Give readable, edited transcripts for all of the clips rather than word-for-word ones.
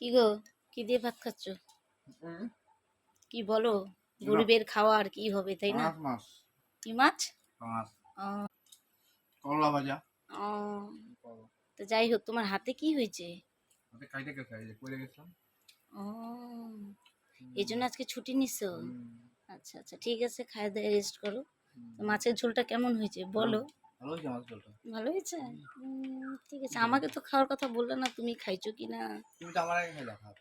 কি গো, কি দিয়ে ভাত খাচ্ছ? কি বলো, গরিবের খাওয়া আর কি হবে, তাই না? মাছ। কি মাছ? মাছ। ও, করলা ভাজা। ও, তো যাই হোক, তোমার হাতে কি হয়েছে? হাতে খাইতে গেছে, এই যে পড়ে গেছিলাম। ও, এই জন্য আজকে ছুটি নিছো? আচ্ছা আচ্ছা, ঠিক আছে, খায় দায় রেস্ট করো। তো মাছের ঝোলটা কেমন হয়েছে বলো? ভালো হয়েছে মাছ ঝোলটা। ভালো হয়েছে? ঠিক আছে, আমাকে তো খাওয়ার কথা বললে না, তুমি খাইছো কি না? তুমি তো আমার আগে খাইলা খাও।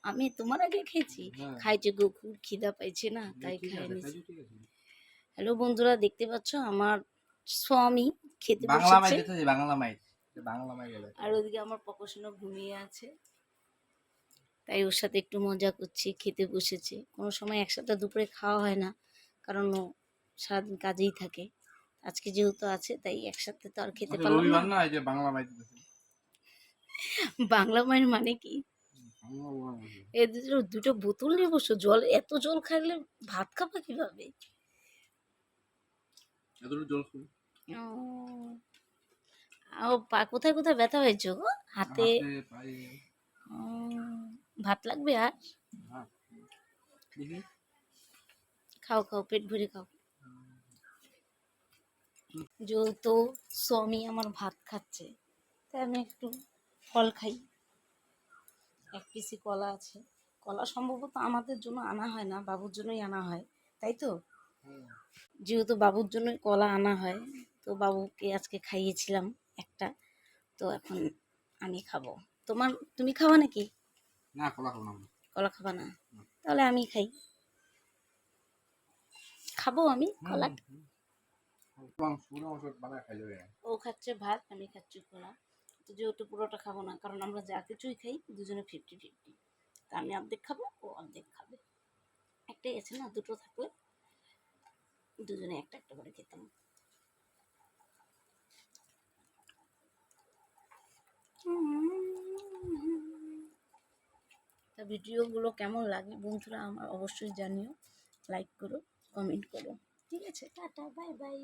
আমি তোমার আগে খেয়েছি। খাইছে গো, খুব খিদা পাইছে না, তাই খাই নিছি। হ্যালো বন্ধুরা, দেখতে পাচ্ছ আমার স্বামী খেতে বাংলা মাই বসেছে, দিতে বাংলা মাই। বাংলা মাই গেলে। আর ওদিকে আমার পকোশোনা ঘুমিয়ে আছে, তাই ওর সাথে একটু মজা করছি। খেতে বসেছে, কোনো সময় একসাথে দুপুরে খাওয়া হয় না, কারণ ও সারাদিন কাজেই থাকে। আজকে যেহেতু আছে, তাই একসাথে তো আর খেতে পারলাম না। রবিবার না, এই যে বাংলা মাই দিতেছে। বাংলা মায়ের মানে কি? এদের দুটো বোতল নিয়ে বসো, জল এত জল খাইলে ভাত খাবা কিভাবে? এতটুকু জল খাই। ও, কোথায় কোথায় ব্যথা হয়েছে গো? হাতে? পায়ে। ও, ভাত লাগবে আর? দেখি। খাও খাও, পেট ভরে খাও। যেহেতু স্বামী আমার ভাত খাচ্ছে, তাই আমি একটু ফল খাই। এক পিসি কলা আছে। কলা সম্ভবত আমাদের জন্য আনা হয় না, বাবুর জন্যই আনা হয়, তাই তো? যেহেতু বাবুর জন্যই কলা আনা হয়, তো বাবুকে আজকে খাইয়েছিলাম একটা, তো এখন আমি খাবো। তুমি খাওয়া নাকি? না, কলা খাবো না। কলা খাবা না? তাহলে আমি খাই, খাবো আমি কলা। ও খাচ্ছে ভাত, আমি খাচ্ছি কলা। তো যেহেতু পুরোটা খাবো না, কারণ আমরা যা কিছুই খাই দুজনে 50-50। তা আমি অর্ধেক খাবো, ও অর্ধেক খাবে। একটাই আছে না, দুটো থাকলে দুজনে একটা একটা করে খেতাম। তা ভিডিওগুলো কেমন লাগে বন্ধুরা আমার অবশ্যই জানিও, লাইক করো, কমেন্ট করো। ঠিক আছে, টাটা, বাই বাই।